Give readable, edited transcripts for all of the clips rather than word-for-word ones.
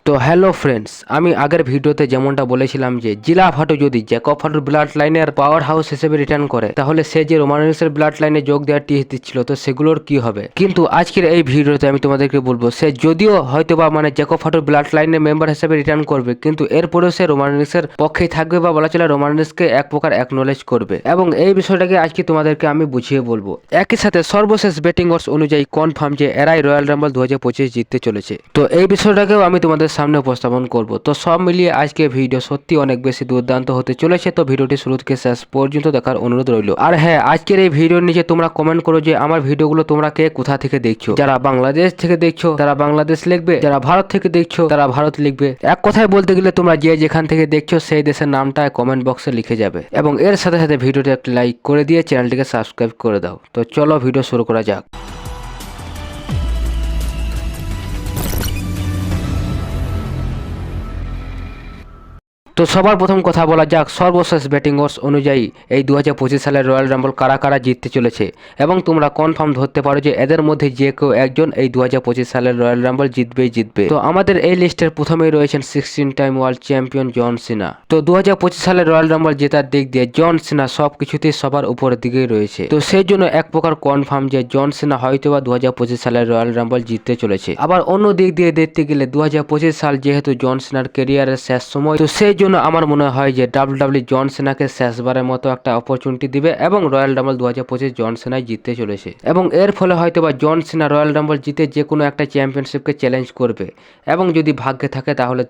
তো hello friends, আমি আগের ভিডিওতে যেমনটা বলেছিলাম যে জিলা ফাটু যদি জ্যাকব ফাটুর ব্লাড লাইনের পাওয়ার হাউস হিসেবে রিটার্ন করে তাহলে সে যে রোমান রিন্সের ব্লাড লাইনে যোগ দেওয়ার টিস দিচ্ছিল তো সেগুলোর কি হবে। কিন্তু আজকের এই ভিডিওতে আমি তোমাদেরকে বলবো সে যদিও হয়তোবা জ্যাকব ফাটুর ব্লাড লাইনের মেম্বার হিসেবে রিটার্ন করবে, কিন্তু এরপরেও সে রোমান রিন্সের পক্ষেই থাকবে বা বলা চলে রোমান রিন্সকে এক প্রকার অ্যাকনোলেজ করবে, এবং এই বিষয়টাকে আজকে তোমাদেরকে আমি বুঝিয়ে বলবো। একই সাথে সর্বশেষ বেটিং অর্স অনুযায়ী কনফার্ম যে এরাই রয়্যাল রাম্বল 2025 জিততে চলেছে। তো এই বিষয়টাকেও আমি তোমাদের সামনে উপস্থাপন করব। তো সব মিলিয়ে আজকে ভিডিও সত্যি অনেক বেশি দুর্দান্ত হতে চলেছে। তো ভিডিওটি শুরু থেকে শেষ পর্যন্ত দেখার অনুরোধ রইল। আর হ্যাঁ, আজকের এই ভিডিওর নিচে তোমরা কমেন্ট করো যে আমার ভিডিওগুলো তোমরা কে কোথা থেকে দেখছো। যারা বাংলাদেশ থেকে দেখছো তারা বাংলাদেশ লিখবে, যারা ভারত থেকে দেখছো তারা ভারত লিখবে। এক কথায় বলতে গেলে তোমরা যে যেখান থেকে দেখছো সেই দেশের নামটা কমেন্ট বক্সে লিখে যাবে, এবং এর সাথে সাথে ভিডিওটি একটি লাইক করে দিয়ে চ্যানেলটিকে সাবস্ক্রাইব করে দাও। তো চলো ভিডিও শুরু করা যাক। তো সবার প্রথম কথা বলা যাক সর্বশেষ ব্যাটিং অর্স অনুযায়ী এই 2025 সালের রয়্যাল রাম্বল কারা কারা জিততে চলেছে, এবং তোমরা কনফার্ম ধরতে পারো যে এদের মধ্যে যে কেউ একজন এই 2025 সালের রয়্যাল রাম্বল জিতবে। তো আমাদের এই লিস্টের প্রথমেই রয়েছেন 16 টাইম ওয়ার্ল্ড চ্যাম্পিয়ন জন সিনা। তো 2025 সালের রয়্যাল রাম্বল জেতার দিক দিয়ে জন সিনা সবকিছুতেই সবার উপরের দিকেই রয়েছে। তো সেই জন্য এক প্রকার কনফার্ম যে জন সিনা হয়তোবা 2025 সালের রয়্যাল রাম্বল জিততে চলেছে। আবার অন্য দিক দিয়ে দেখতে গেলে 2025 সাল যেহেতু জন সিনার ক্যারিয়ারের শেষ সময়, তো সেই জন্য আমার মনে হয় যে ডাব্লিউডাব্লিউ জন সিনাকে শেষবারের মতো একটা অপরচুনিটি দিবে, এবং রয়্যাল রাম্বল 2025 জন সিনাই জিততে চলেছে, এবং এর ফলে হয়তোবা জন সিনা রয়্যাল রাম্বল জিতে যে কোনো একটা চ্যাম্পিয়নশিপকে চ্যালেঞ্জ করবে, এবং যদি ভাগ্যে থাকে তাহলে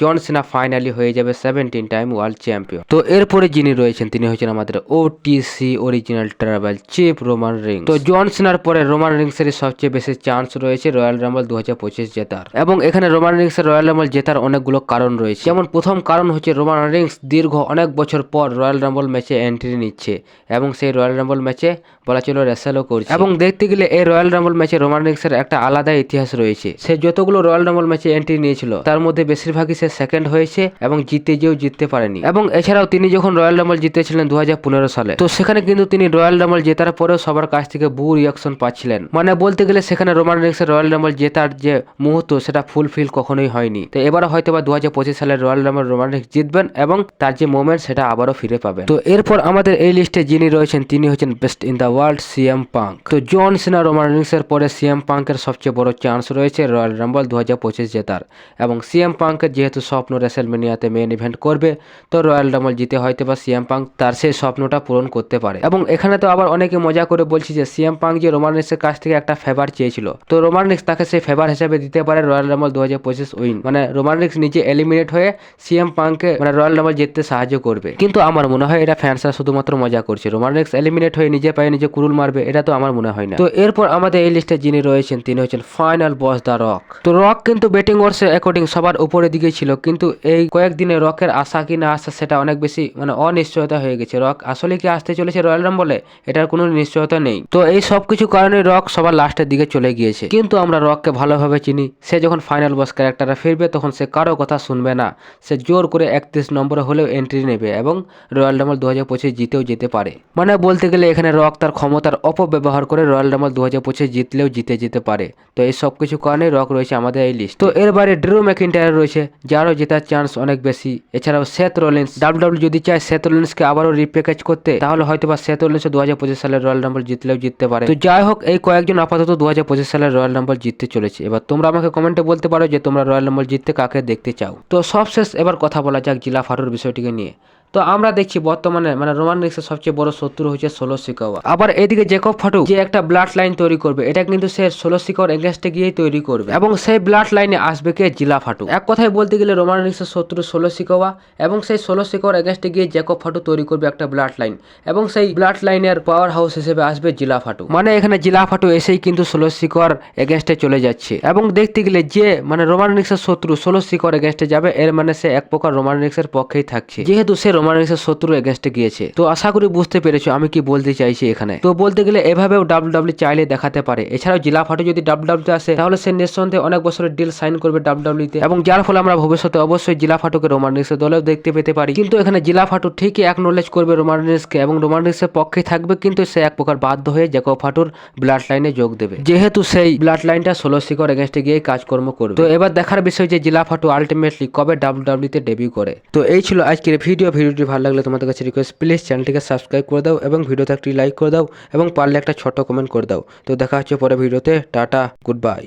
জন সিনা ফাইনালি হয়ে যাবে 17 টাইম ওয়ার্ল্ড চ্যাম্পিয়ন। তো এরপরে যিনি রয়েছেন তিনি হচ্ছেন আমাদের OTC original tribal chief Roman Rings. তো জন সিনার পরে রোমান রিংসের সবচেয়ে বেশি চান্স রয়েছে রয়্যাল রাম্বল 2025 জেতার, এবং এখানে রোমান রিংসের রয়্যাল রাম্বল জেতার অনেকগুলো কারণ রয়েছে। যেমন প্রথম কারণ হচ্ছে রোমান রিংস দীর্ঘ অনেক বছর পর রয়্যাল রাম্বল ম্যাচে এন্ট্রি নিচ্ছে, এবং সেই রয়্যাল রাম্বল ম্যাচে বলা ছিল রেসেলও করছে, এবং দেখতে গেলে এই রয়্যাল রাম্বল ম্যাচে রোমান রিংসের একটা আলাদা ইতিহাস রয়েছে। সে যতগুলো রয়্যাল রাম্বল ম্যাচে এন্ট্রি নিয়েছিল তার মধ্যে বেশিরভাগই সে সেকেন্ড হয়েছে, এবং জিততে পারেনি। এবং এছাড়াও তিনি যখন রয়্যাল রাম্বল জিতেছিলেন 2015 সালে, তো সেখানে কিন্তু তিনি রয়্যাল রাম্বল জেতার পরেও সবার কাছ থেকে বহু রিয়াকশন পাচ্ছিলেন। বলতে গেলে সেখানে রোমান রিংসের রয়্যাল রাম্বল জেতার যে মুহূর্ত সেটা ফুলফিল কখনোই হয়নি। তো এবার হয়তো বা 2025 সালের রয়্যাল রাম্বল রোমান রিংস জিতবেন, এবং তার যে মোমেন্ট সেটা আবারও ফিরে পাবেন। তো এরপর আমাদের এই লিস্টে যিনি রয়েছেন তিনি হচ্ছেন best in the world CM punk. তো জন সিনা রোমান রিংসের পরে সিএম পাঙ্কের সবচেয়ে বড় চান্স রয়েছে রয়্যাল রাম্বল 2025 জেতার, এবং সিএম পাঙ্কের যেহেতু স্বপ্ন রেসেলমেনিয়াতে মেইন ইভেন্ট করবে, তো রয়্যাল রাম্বল জিতে হয়তো বা সিএম পাঙ্ক তার সেই স্বপ্নটা পূরণ করতে পারে। এবং এখানে তো আবার অনেকে মজা করে বলছি যে সিএম পাঙ্ক যে রোমান রিংসের কাছ থেকে একটা ফেভার চেয়েছিল, তো রোমান রিংস তাকে সেই ফেভার হিসেবে দিতে পারে royal Rumble 2025 win, Roman Rings নিজে এলিমিনেট হয়ে সিএম পাঙ্ককে রয়্যাল রাম্বল জিততে সাহায্য করবে। কিন্তু আমার মনে হয় এটা ফ্যান্সরা শুধুমাত্র মজা করছে, রোমান রিংস এলিমিনেট হয়ে নিজে পায়ে নিজে কুরুল মারবে, এটা তো আমার মনে হয় না। তো এরপর আমাদের এই লিস্টে যিনি রয়েছেন তিনি হচ্ছেন ফাইনাল বস দ্য রক। তো রক কিন্তু ব্যাটিং ওয়ার্সের অ্যাকর্ডিং সবার উপরের দিকে ছিল, কিন্তু এই কয়েকদিনে রকের আশা কি না আসা সেটা অনেক বেশি অনিশ্চয়তা হয়ে গেছে। রক আসলে কি আসতে চলেছে রয়্যাল রাম্বলে, এটার কোনো নিশ্চয়তা নেই। তো এই সব কিছু কারণে রক সবার লাস্টের দিকে চলে গিয়েছে, কিন্তু আমরা রককে ভালোভাবে চিনি। সে যখন ফাইনাল বস ক্যারেক্টারে ফিরবে তখন সে কারো কথা শুনবে না, সে জোর করে 31 নম্বরে হলেও এন্ট্রি নেবে, এবং রয়্যাল রাম্বল 2025 জিতেও যেতে পারে। বলতে গেলে এখানে রক তার ক্ষমতার অপব্যবহার করে রয়্যাল রাম্বল 2025 জিতলেও জিতে যেতে পারে। তো এই সব কিছু কারণে রক রয়েছে আমাদের এই লিস্ট। তো এর বাইরে ড্রু ম্যাকিন্টায়ার রয়েছে, যারও জেতার চান্স অনেক বেশি। এছাড়াও সেথ রলিন্স, ডাব্লিউডাব্লিউ যদি চায় সেথ রলিন্সকে আবারও রিপ্যাকেজ করতে, তাহলে হয়তো বা সেথ রলিন্স 2025 সালের রয়্যাল রাম্বল জিতলেও জিততে পারে। তো যাই হোক, এই কয়েকজন আপাতত 2025 সালের রয়্যাল রাম্বল জিততে চলেছে। এবার তোমরা আমাকে কমেন্টে বলতে পারো যে তোমরা রয়্যাল রাম্বল জিততে কাকে দেখতে চাও। তো সবশেষ এবার কথা বলা যাক জিলা ফাটুর বিষয়টিকে নিয়ে। তো আমরা দেখছি বর্তমানে রোমান রিংসের সবচেয়ে বড় শত্রু হচ্ছে সোলো সিকাওয়া। আবার এদিকে জ্যাকব ফাটু যে একটা ব্লাড লাইন তৈরি করবে, এটা কিন্তু সে সোলো সিকাওয়ার এগেইনস্টে গিয়েই তৈরি করবে, এবং সেই ব্লাড লাইনে আসবে কে জিলা ফাটু। এক কথায় বলতে গেলে রোমান রিংসের শত্রু সোলো সিকাওয়া, এবং সেই সোলো সিকাওয়ার এগেইনস্টে গিয়ে জ্যাকব ফাটু তৈরি করবে একটা ব্লাড লাইন, এবং সেই ব্লাড লাইনের পাওয়ার হাউস হিসেবে আসবে জিলা ফাটু। এখানে জিলা ফাটু এসেই কিন্তু সোলো সিকাওয়ার এগেইনস্টে চলে যাচ্ছে, এবং দেখতে গেলে যে রোমান রিংসের শত্রু সোলো সিকাওয়ার এগেইনস্টে যাবে, এর সে এক প্রকার রোমান রিংসের পক্ষেই থাকছে, যেহেতু সে রোমান রিন্সের শত্রু এগেনস্টে গিয়েছে। তো আশা করি বুঝতে পেরেছো আমি কি বলতে চাইছি এখানে। তো বলতে গেলে এভাবেও ডাব্লিউডাব্লিউ চাইলে দেখাতে পারে। এছাড়াও জিলা ফাটু যদি ডাব্লিউডাব্লিউতে আসে তাহলে সে নিঃসন্দেহে অনেক বছরের ডিল সাইন করবে ডাব্লিউডাব্লিউতে, এবং যার ফলে আমরা ভবিষ্যতে অবশ্যই জিলা ফাটুকে রোমান রিন্সের দলেও দেখতে পেতে পারি। কিন্তু এখানে জিলা ফাটু ঠিকই অ্যাকনোলেজ করবে রোমান রিন্সকে এবং রোমান রিন্সের পক্ষে থাকবে, কিন্তু সে এক প্রকার বাধ্য হয়ে জ্যাকব ফাটুর ব্লাড লাইনে যোগ দেবে, যেহেতু সেই ব্লাড লাইনটা ষোলো শিকড় এগেনস্টে গিয়ে কাজকর্ম করবে। তো এবার দেখার বিষয় যে জিলা ফাটু আলটিমেটলি কবে ডাব্লিউডাব্লিউতে ডেবিউ করে। তো এই ছিল আজকের ভিডিওটি ভালো লাগলে তোমাদের কাছে রিকোয়েস্ট, প্লিজ চ্যানেলটিকে সাবস্ক্রাইব করে দাও এবং ভিডিওতে একটি লাইক করে দাও এবং পারলে একটা ছোট কমেন্ট করে দাও। তো দেখা হচ্ছে পরে ভিডিওতে। Tata, good bye.